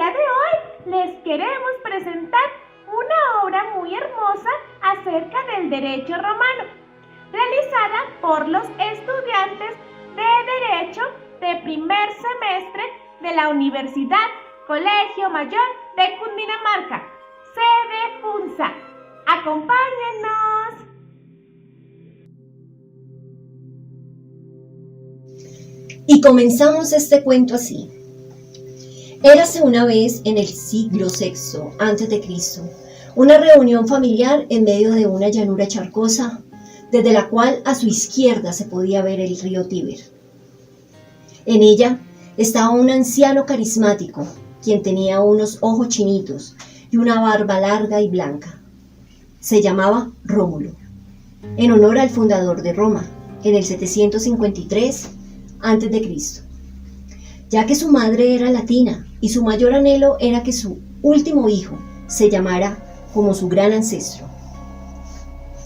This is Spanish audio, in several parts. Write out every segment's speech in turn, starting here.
de hoy les queremos presentar una obra muy hermosa acerca del derecho romano, realizada por los estudiantes de Derecho de primer semestre de la Universidad Colegio Mayor de Cundinamarca, sede Funza. ¡Acompáñennos! Y comenzamos este cuento así. Érase una vez en el siglo VI a.C. una reunión familiar en medio de una llanura charcosa, desde la cual a su izquierda se podía ver el río Tíber. En ella estaba un anciano carismático, quien tenía unos ojos chinitos y una barba larga y blanca. Se llamaba Rómulo, en honor al fundador de Roma, en el 753 a.C., ya que su madre era latina y su mayor anhelo era que su último hijo se llamara como su gran ancestro.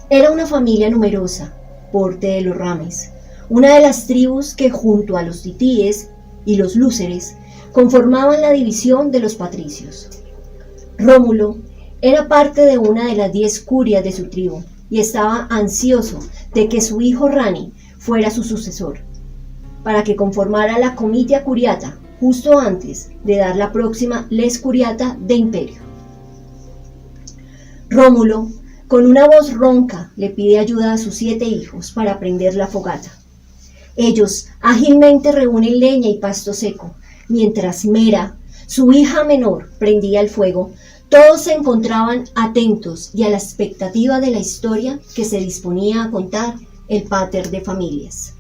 Era una familia numerosa, porte de los Rames, una de las tribus que junto a los titíes y los lúceres conformaban la división de los patricios. Rómulo era parte de una de las 10 curias de su tribu y estaba ansioso de que su hijo Rani fuera su sucesor, para que conformara la comitia curiata justo antes de dar la próxima les curiata de imperio. Rómulo, con una voz ronca, le pide ayuda a sus 7 hijos para prender la fogata. Ellos ágilmente reúnen leña y pasto seco, mientras Mera, su hija menor, prendía el fuego. Todos se encontraban atentos y a la expectativa de la historia que se disponía a contar el pater de familias.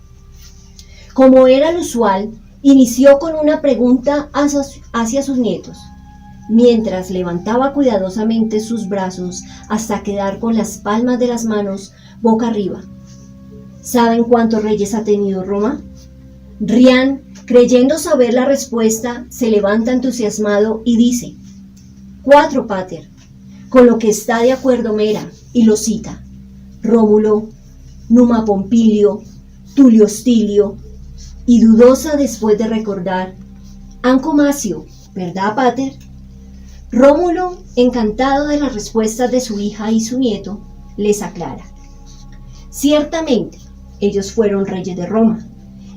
Como era lo usual, inició con una pregunta hacia sus nietos, mientras levantaba cuidadosamente sus brazos hasta quedar con las palmas de las manos boca arriba. ¿Saben cuántos reyes ha tenido Roma? Rian, creyendo saber la respuesta, se levanta entusiasmado y dice: 4, pater, con lo que está de acuerdo Mera, y lo cita: Rómulo, Numa Pompilio, Tulio Hostilio, y dudosa después de recordar: Ancomacio, ¿verdad, pater? Rómulo, encantado de las respuestas de su hija y su nieto, les aclara: ciertamente, ellos fueron reyes de Roma.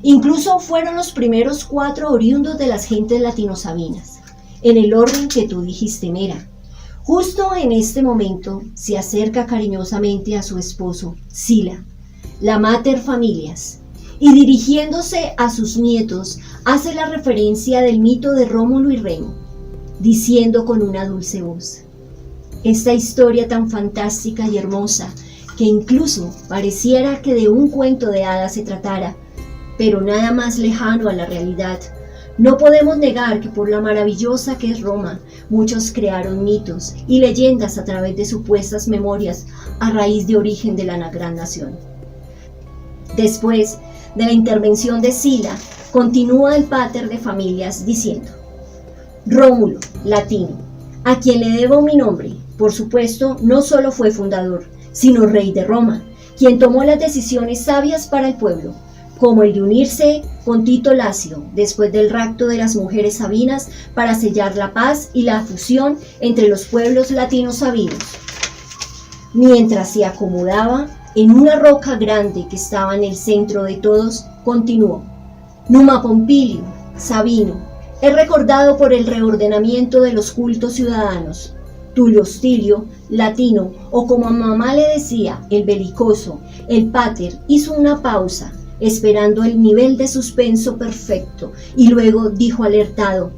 Incluso fueron los primeros 4 oriundos de las gentes latinosabinas, en el orden que tú dijiste, Mera. Justo en este momento se acerca cariñosamente a su esposo, Sila, la mater familias, y dirigiéndose a sus nietos, hace la referencia del mito de Rómulo y Remo, diciendo con una dulce voz: esta historia tan fantástica y hermosa, que incluso pareciera que de un cuento de hadas se tratara, pero nada más lejano a la realidad. No podemos negar que por la maravillosa que es Roma, muchos crearon mitos y leyendas a través de supuestas memorias a raíz de origen de la gran nación. Después de la intervención de Sila, continúa el pater de familias diciendo: Rómulo, latino, a quien le debo mi nombre, por supuesto, no solo fue fundador, sino rey de Roma, quien tomó las decisiones sabias para el pueblo, como el de unirse con Tito Lacio después del rapto de las mujeres sabinas para sellar la paz y la fusión entre los pueblos latinos sabinos. Mientras se acomodaba en una roca grande que estaba en el centro de todos, continuó: Numa Pompilio, Sabino, es recordado por el reordenamiento de los cultos ciudadanos. Tulio Hostilio, latino, o como mamá le decía, el belicoso, el pater, hizo una pausa, esperando el nivel de suspenso perfecto, y luego dijo alertado: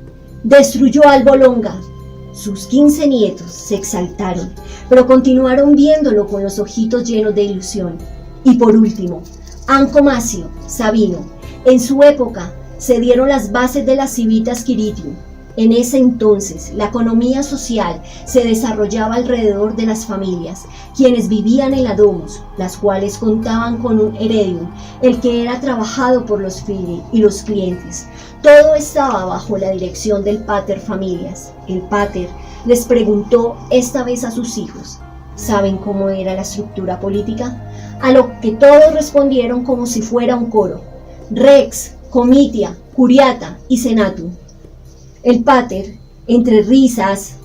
destruyó a Albolonga. Sus 15 nietos se exaltaron, pero continuaron viéndolo con los ojitos llenos de ilusión. Y por último, Ancomacio, Sabino. En su época se dieron las bases de la Civitas Quiritium. En ese entonces, la economía social se desarrollaba alrededor de las familias, quienes vivían en la domus, las cuales contaban con un heredium, el que era trabajado por los fili y los clientes. Todo estaba bajo la dirección del pater familias. El pater les preguntó esta vez a sus hijos: ¿saben cómo era la estructura política? A lo que todos respondieron como si fuera un coro: Rex, Comitia, Curiata y Senatum. El pater Entre risas,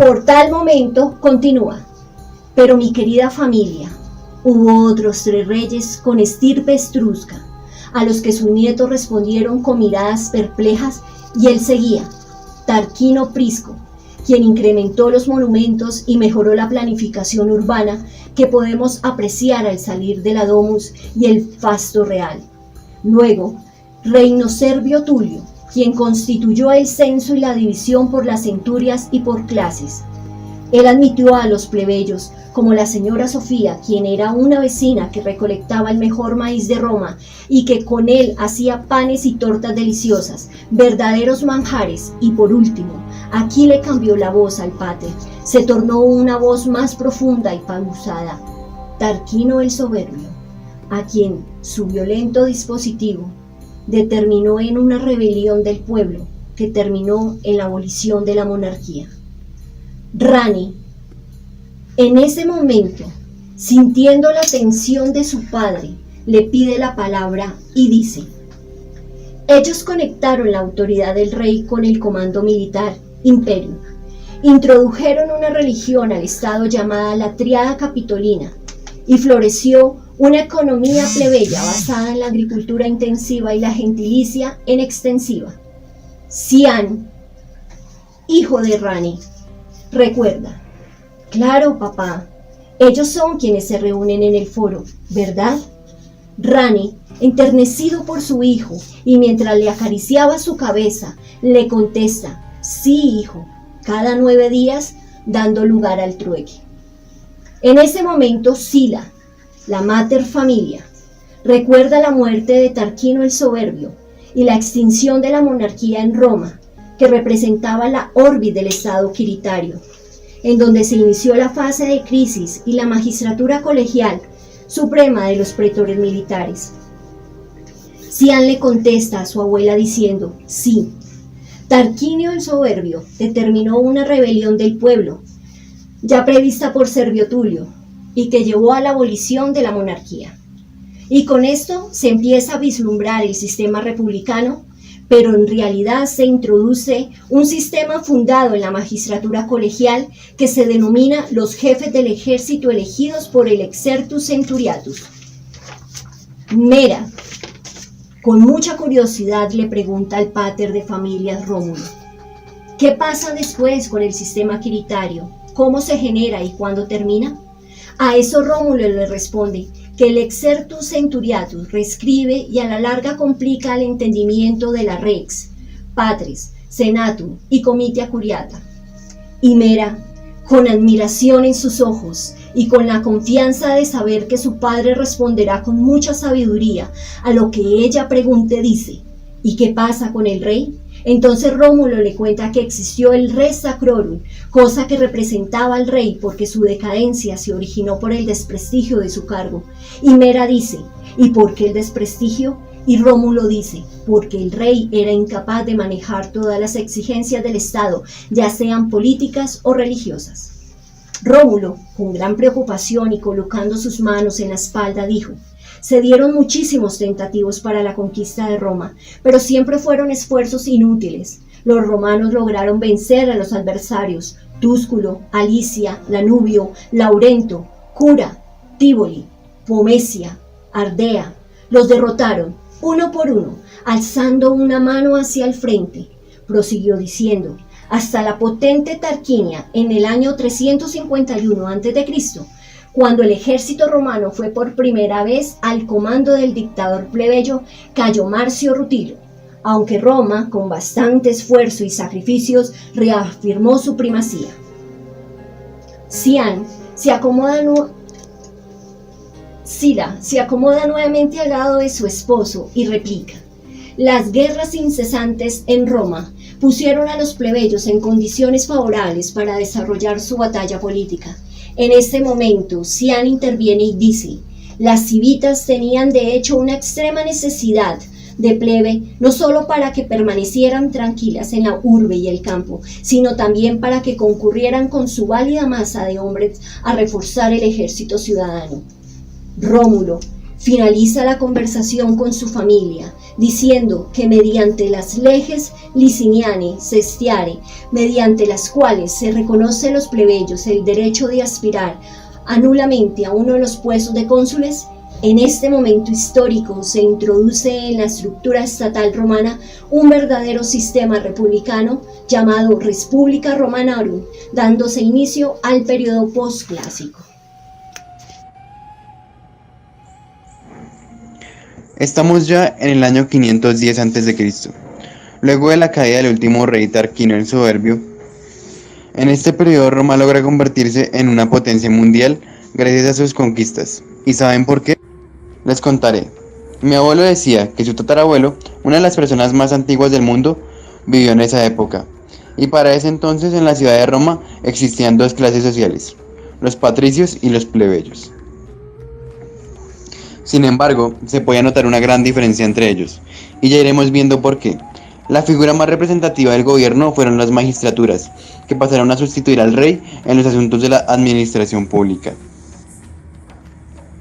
por tal momento, continúa. Pero mi querida familia, hubo otros 3 reyes con estirpe etrusca, a los que sus nietos respondieron con miradas perplejas, y él seguía. Tarquino Prisco, quien incrementó los monumentos y mejoró la planificación urbana que podemos apreciar al salir de la Domus y el Fasto Real. Luego, reinó Servio Tulio, quien constituyó el censo y la división por las centurias y por clases. Él admitió a los plebeyos, como la señora Sofía, quien era una vecina que recolectaba el mejor maíz de Roma y que con él hacía panes y tortas deliciosas, verdaderos manjares. Y por último, aquí le cambió la voz al pater, se tornó una voz más profunda y pausada, Tarquino el Soberbio, a quien su violento dispositivo determinó en una rebelión del pueblo que terminó en la abolición de la monarquía. Rani, en ese momento, sintiendo la tensión de su padre, le pide la palabra y dice: ellos conectaron la autoridad del rey con el comando militar, imperio. Introdujeron una religión al Estado llamada la Tríada Capitolina y floreció una economía plebeya basada en la agricultura intensiva y la gentilicia en extensiva. Cian, hijo de Rani, recuerda: claro, papá, ellos son quienes se reúnen en el foro, ¿verdad? Rani, enternecido por su hijo, y mientras le acariciaba su cabeza, le contesta: sí, hijo, cada 9 días, dando lugar al trueque. En ese momento, Sila, la mater familia, recuerda la muerte de Tarquino el Soberbio y la extinción de la monarquía en Roma, que representaba la orbis del Estado quiritario, en donde se inició la fase de crisis y la magistratura colegial suprema de los pretores militares. Cian le contesta a su abuela diciendo: sí, Tarquinio el Soberbio determinó una rebelión del pueblo, ya prevista por Servio Tulio, y que llevó a la abolición de la monarquía. Y con esto se empieza a vislumbrar el sistema republicano, pero en realidad se introduce un sistema fundado en la magistratura colegial que se denomina los jefes del ejército elegidos por el exertus centuriatus. Mera, con mucha curiosidad, le pregunta al pater de familias Rómulo: ¿qué pasa después con el sistema quiritario? ¿Cómo se genera y cuándo termina? A eso Rómulo le responde que el exertus centuriatus reescribe y a la larga complica el entendimiento de la rex, patres, senatum y comitia curiata. Y Mera, con admiración en sus ojos y con la confianza de saber que su padre responderá con mucha sabiduría a lo que ella pregunte, dice: ¿y qué pasa con el rey? Entonces Rómulo le cuenta que existió el res sacrorum, cosa que representaba al rey porque su decadencia se originó por el desprestigio de su cargo. Y Mera dice: ¿y por qué el desprestigio? Y Rómulo dice: porque el rey era incapaz de manejar todas las exigencias del Estado, ya sean políticas o religiosas. Rómulo, con gran preocupación y colocando sus manos en la espalda, dijo: se dieron muchísimos tentativos para la conquista de Roma, pero siempre fueron esfuerzos inútiles. Los romanos lograron vencer a los adversarios: Túsculo, Alicia, Lanubio, Laurento, Cura, Tívoli, Pomecia, Ardea. Los derrotaron, uno por uno, alzando una mano hacia el frente. Prosiguió diciendo: hasta la potente Tarquinia, en el año 351 a.C., cuando el ejército romano fue por primera vez al comando del dictador plebeyo Cayo Marcio Rutilo, aunque Roma, con bastante esfuerzo y sacrificios, reafirmó su primacía. Sila se acomoda nuevamente al lado de su esposo y replica: las guerras incesantes en Roma pusieron a los plebeyos en condiciones favorables para desarrollar su batalla política. En este momento, Cian interviene y dice: las civitas tenían de hecho una extrema necesidad de plebe, no solo para que permanecieran tranquilas en la urbe y el campo, sino también para que concurrieran con su válida masa de hombres a reforzar el ejército ciudadano. Rómulo, finaliza la conversación con su familia, diciendo que mediante las leges Licinianae Sestiare, mediante las cuales se reconoce a los plebeyos el derecho de aspirar anulamente a uno de los puestos de cónsules, en este momento histórico se introduce en la estructura estatal romana un verdadero sistema republicano llamado Res Publica Romanorum, dándose inicio al periodo posclásico. Estamos ya en el año 510 a.C., luego de la caída del último rey Tarquinio el Soberbio. En este periodo Roma logra convertirse en una potencia mundial gracias a sus conquistas. ¿Y saben por qué? Les contaré. Mi abuelo decía que su tatarabuelo, una de las personas más antiguas del mundo, vivió en esa época. Y para ese entonces en la ciudad de Roma existían dos clases sociales, los patricios y los plebeyos. Sin embargo, se podía notar una gran diferencia entre ellos, y ya iremos viendo por qué. La figura más representativa del gobierno fueron las magistraturas, que pasaron a sustituir al rey en los asuntos de la administración pública.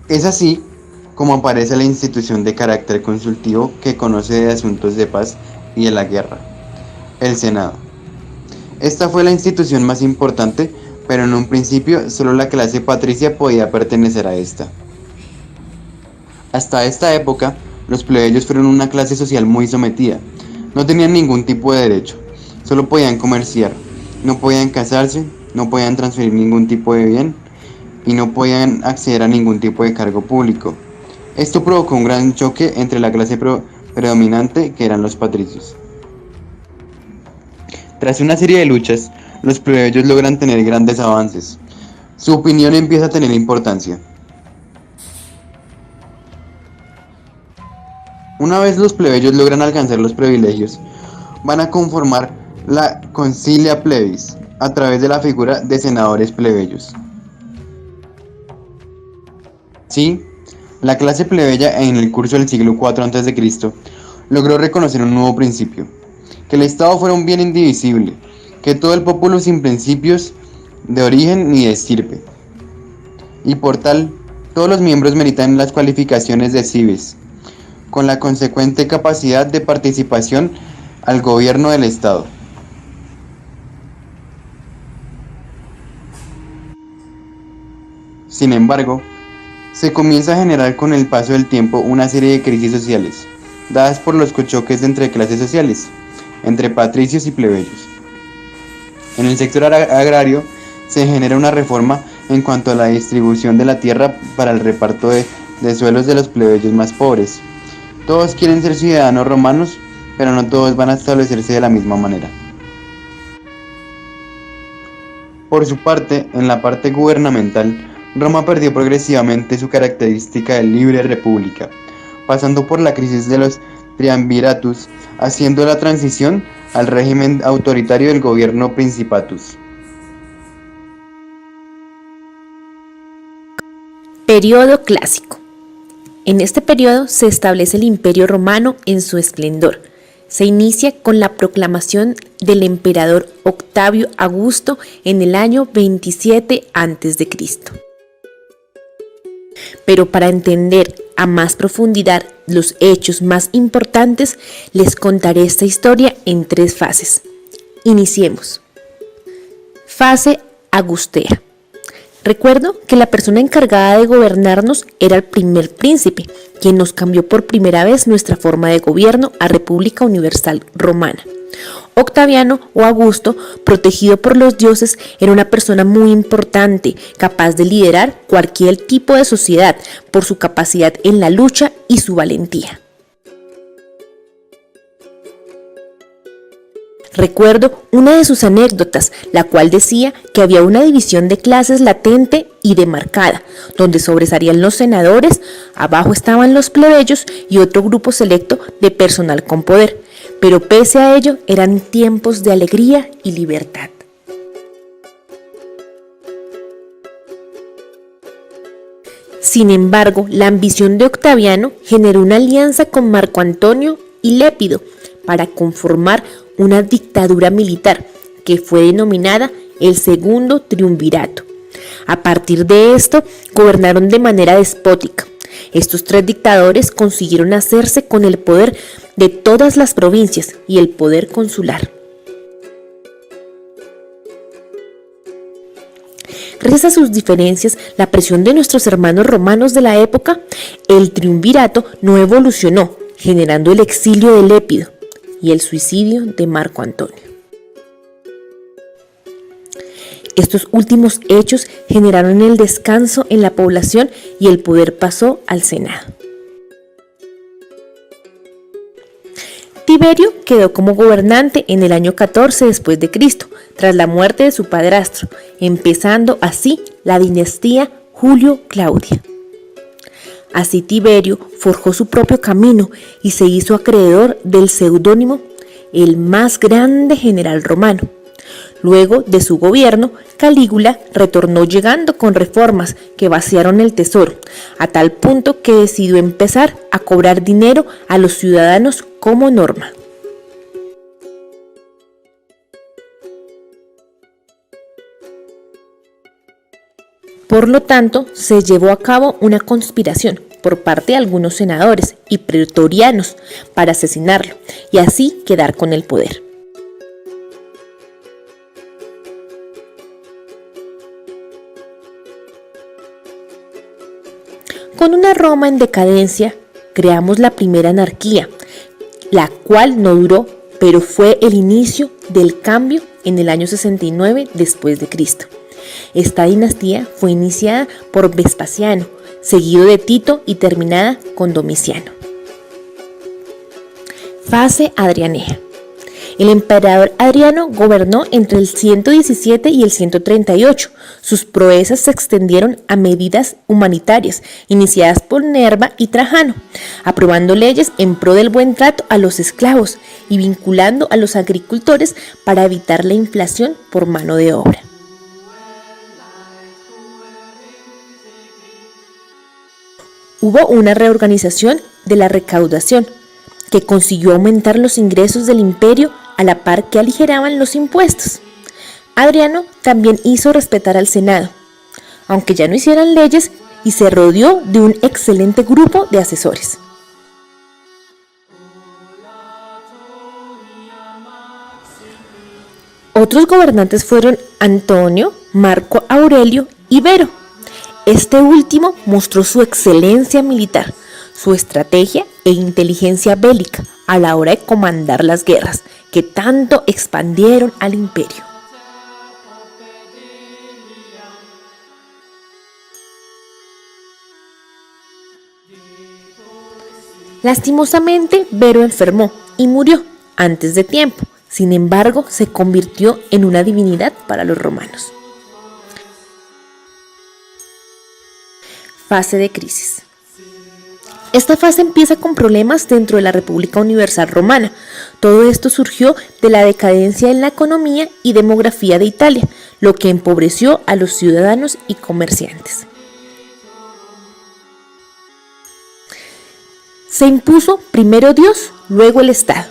Es así como aparece la institución de carácter consultivo que conoce de asuntos de paz y de la guerra, el Senado. Esta fue la institución más importante, pero en un principio solo la clase patricia podía pertenecer a esta. Hasta esta época, los plebeyos fueron una clase social muy sometida. No tenían ningún tipo de derecho, solo podían comerciar, no podían casarse, no podían transferir ningún tipo de bien y no podían acceder a ningún tipo de cargo público. Esto provocó un gran choque entre la clase predominante, que eran los patricios. Tras una serie de luchas, los plebeyos logran tener grandes avances. Su opinión empieza a tener importancia. Una vez los plebeyos logran alcanzar los privilegios, van a conformar la Concilia Plebis, a través de la figura de senadores plebeyos. Sí, la clase plebeya en el curso del siglo IV a.C. logró reconocer un nuevo principio, que el Estado fuera un bien indivisible, que todo el pueblo sin principios de origen ni de estirpe, y por tal, todos los miembros meritan las cualificaciones de cives, con la consecuente capacidad de participación al gobierno del Estado. Sin embargo, se comienza a generar con el paso del tiempo una serie de crisis sociales, dadas por los choques entre clases sociales, entre patricios y plebeyos. En el sector agrario se genera una reforma en cuanto a la distribución de la tierra para el reparto de suelos de los plebeyos más pobres. Todos quieren ser ciudadanos romanos, pero no todos van a establecerse de la misma manera. Por su parte, en la parte gubernamental, Roma perdió progresivamente su característica de libre república, pasando por la crisis de los triumviratus, haciendo la transición al régimen autoritario del gobierno principatus. Periodo clásico. En este periodo se establece el Imperio Romano en su esplendor. Se inicia con la proclamación del emperador Octavio Augusto en el año 27 a.C. Pero para entender a más profundidad los hechos más importantes, les contaré esta historia en 3 fases. Iniciemos. Fase augustea. Recuerdo que la persona encargada de gobernarnos era el primer príncipe, quien nos cambió por primera vez nuestra forma de gobierno a República Universal Romana. Octaviano o Augusto, protegido por los dioses, era una persona muy importante, capaz de liderar cualquier tipo de sociedad por su capacidad en la lucha y su valentía. Recuerdo una de sus anécdotas, la cual decía que había una división de clases latente y demarcada, donde sobresalían los senadores, abajo estaban los plebeyos y otro grupo selecto de personal con poder, pero pese a ello eran tiempos de alegría y libertad. Sin embargo, la ambición de Octaviano generó una alianza con Marco Antonio y Lépido para conformar una dictadura militar que fue denominada el Segundo Triunvirato. A partir de esto, gobernaron de manera despótica. Estos 3 dictadores consiguieron hacerse con el poder de todas las provincias y el poder consular. Gracias a sus diferencias, la presión de nuestros hermanos romanos de la época, el triunvirato no evolucionó, generando el exilio de Lépido y el suicidio de Marco Antonio. Estos últimos hechos generaron el descanso en la población y el poder pasó al Senado. Tiberio quedó como gobernante en el año 14 después de Cristo, tras la muerte de su padrastro, empezando así la dinastía Julio-Claudia. Así Tiberio forjó su propio camino y se hizo acreedor del seudónimo el más grande general romano. Luego de su gobierno, Calígula retornó llegando con reformas que vaciaron el tesoro, a tal punto que decidió empezar a cobrar dinero a los ciudadanos como norma. Por lo tanto, se llevó a cabo una conspiración por parte de algunos senadores y pretorianos para asesinarlo y así quedar con el poder. Con una Roma en decadencia, creamos la primera anarquía, la cual no duró, pero fue el inicio del cambio en el año 69 después de Cristo. Esta dinastía fue iniciada por Vespasiano, seguido de Tito y terminada con Domiciano. Fase Adrianea. El emperador Adriano gobernó entre el 117 y el 138. Sus proezas se extendieron a medidas humanitarias iniciadas por Nerva y Trajano, aprobando leyes en pro del buen trato a los esclavos y vinculando a los agricultores para evitar la inflación por mano de obra. Hubo una reorganización de la recaudación que consiguió aumentar los ingresos del imperio a la par que aligeraban los impuestos. Adriano también hizo respetar al Senado, aunque ya no hicieran leyes, y se rodeó de un excelente grupo de asesores. Otros gobernantes fueron Antonio, Marco Aurelio y Vero. Este último mostró su excelencia militar, su estrategia e inteligencia bélica a la hora de comandar las guerras que tanto expandieron al imperio. Lastimosamente, Vero enfermó y murió antes de tiempo. Sin embargo, se convirtió en una divinidad para los romanos. Fase de crisis. Esta fase empieza con problemas dentro de la República Universal Romana. Todo esto surgió de la decadencia en la economía y demografía de Italia, lo que empobreció a los ciudadanos y comerciantes. Se impuso primero Dios, luego el Estado.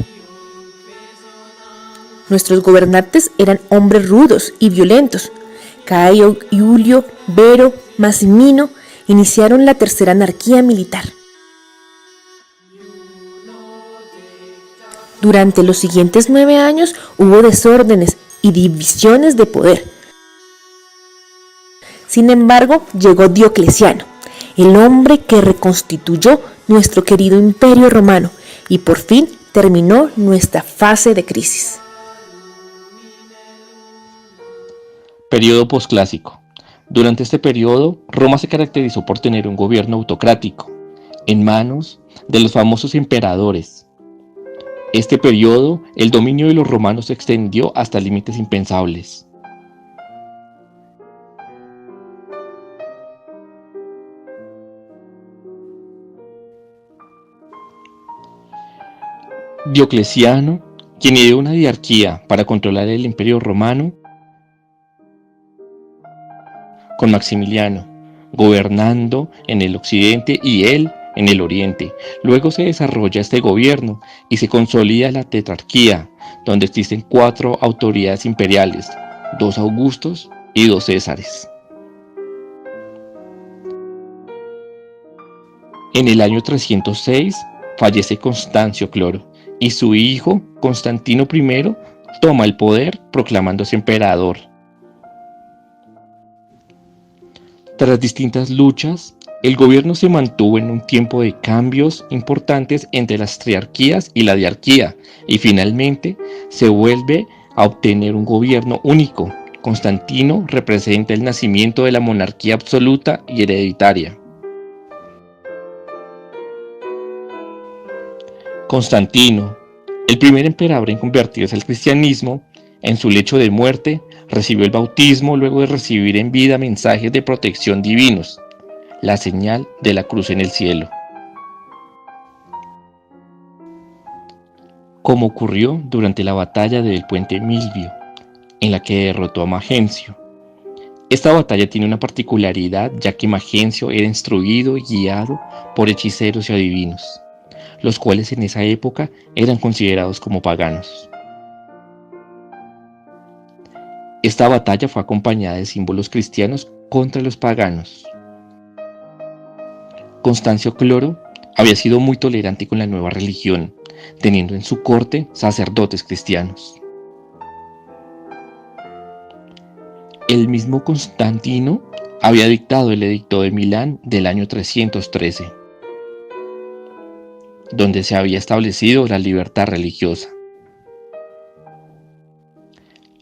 Nuestros gobernantes eran hombres rudos y violentos. Cayo, Iulio, Vero, Massimino iniciaron la tercera anarquía militar. Durante los siguientes 9 años hubo desórdenes y divisiones de poder. Sin embargo, llegó Diocleciano, el hombre que reconstituyó nuestro querido imperio romano y por fin terminó nuestra fase de crisis. Periodo posclásico. Durante este periodo, Roma se caracterizó por tener un gobierno autocrático, en manos de los famosos emperadores. Este periodo, el dominio de los romanos se extendió hasta límites impensables. Diocleciano, quien ideó una diarquía para controlar el imperio romano, con Maximiliano, gobernando en el occidente y él en el oriente. Luego se desarrolla este gobierno y se consolida la tetrarquía, donde existen 4 autoridades imperiales, 2 Augustos y 2 Césares. En el año 306 fallece Constancio Cloro y su hijo, Constantino I, toma el poder proclamándose emperador. Tras distintas luchas, el gobierno se mantuvo en un tiempo de cambios importantes entre las triarquías y la diarquía, y finalmente se vuelve a obtener un gobierno único. Constantino representa el nacimiento de la monarquía absoluta y hereditaria. Constantino, el primer emperador en convertirse al cristianismo, en su lecho de muerte, recibió el bautismo luego de recibir en vida mensajes de protección divinos, la señal de la cruz en el cielo. Como ocurrió durante la batalla del puente Milvio, en la que derrotó a Magencio. Esta batalla tiene una particularidad, ya que Magencio era instruido y guiado por hechiceros y adivinos, los cuales en esa época eran considerados como paganos. Esta batalla fue acompañada de símbolos cristianos contra los paganos. Constancio Cloro había sido muy tolerante con la nueva religión, teniendo en su corte sacerdotes cristianos. El mismo Constantino había dictado el Edicto de Milán del año 313, donde se había establecido la libertad religiosa,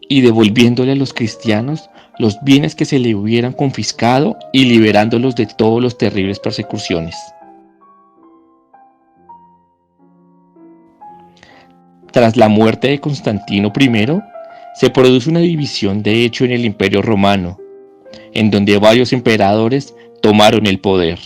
y devolviéndole a los cristianos los bienes que se le hubieran confiscado y liberándolos de todas las terribles persecuciones. Tras la muerte de Constantino I, se produce una división de hecho en el Imperio Romano, en donde varios emperadores tomaron el poder.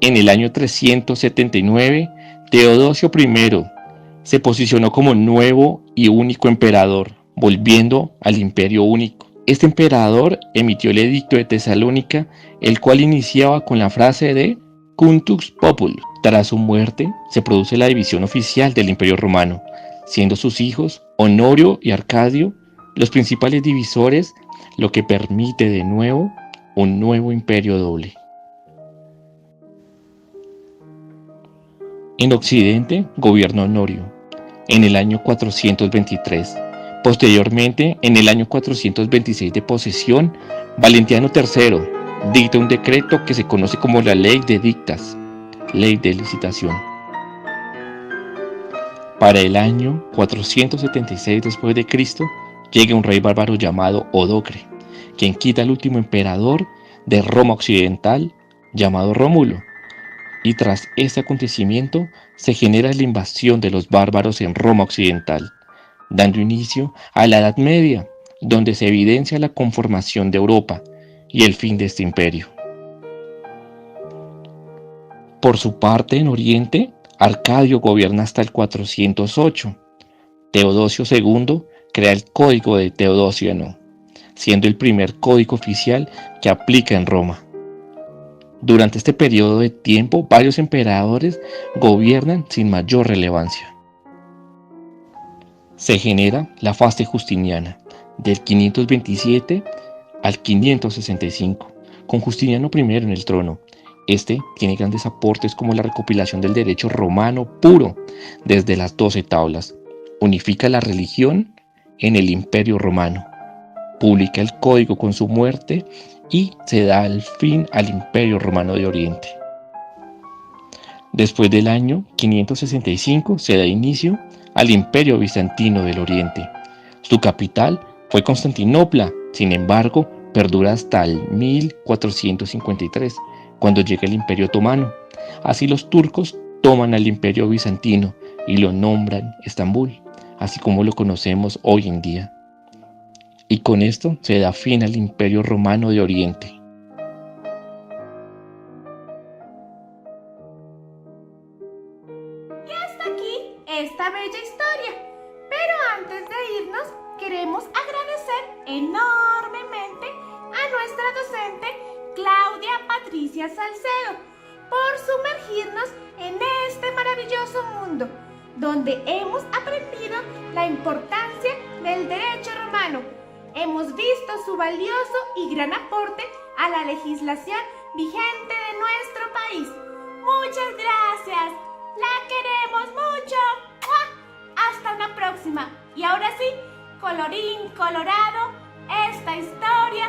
En el año 379, Teodosio I se posicionó como nuevo y único emperador, volviendo al Imperio único. Este emperador emitió el Edicto de Tesalónica, el cual iniciaba con la frase de Cunctus Populi. Tras su muerte, se produce la división oficial del Imperio Romano, siendo sus hijos, Honorio y Arcadio, los principales divisores, lo que permite de nuevo un nuevo imperio doble. En Occidente, gobernó Honorio, en el año 423. Posteriormente, en el año 426 de posesión, Valentiano III dicta un decreto que se conoce como la Ley de Dictas, Ley de Licitación. Para el año 476 después de Cristo, llega un rey bárbaro llamado Odocre, quien quita al último emperador de Roma Occidental, llamado Rómulo. Y tras este acontecimiento se genera la invasión de los bárbaros en Roma Occidental, dando inicio a la Edad Media, donde se evidencia la conformación de Europa y el fin de este imperio. Por su parte, en Oriente, Arcadio gobierna hasta el 408. Teodosio II crea el Código de Teodosiano, siendo el primer código oficial que aplica en Roma. Durante este periodo de tiempo, varios emperadores gobiernan sin mayor relevancia. Se genera la fase justiniana, del 527 al 565, con Justiniano I en el trono. Este tiene grandes aportes como la recopilación del derecho romano puro desde las 12 tablas, unifica la religión en el Imperio Romano, publica el código con su muerte y se da el fin al Imperio Romano de Oriente. Después del año 565 se da inicio al Imperio Bizantino del Oriente. Su capital fue Constantinopla, sin embargo, perdura hasta el 1453, cuando llega el Imperio Otomano. Así los turcos toman al Imperio Bizantino y lo nombran Estambul, así como lo conocemos hoy en día. Y con esto se da fin al Imperio Romano de Oriente. Y hasta aquí esta bella historia. Pero antes de irnos, queremos agradecer enormemente a nuestra docente Claudia Patricia Salcedo por sumergirnos en este maravilloso mundo, donde hemos aprendido la importancia del derecho romano, hemos visto su valioso y gran aporte a la legislación vigente de nuestro país. Muchas gracias. La queremos mucho. ¡Mua! Hasta una próxima. Y ahora sí, colorín colorado, esta historia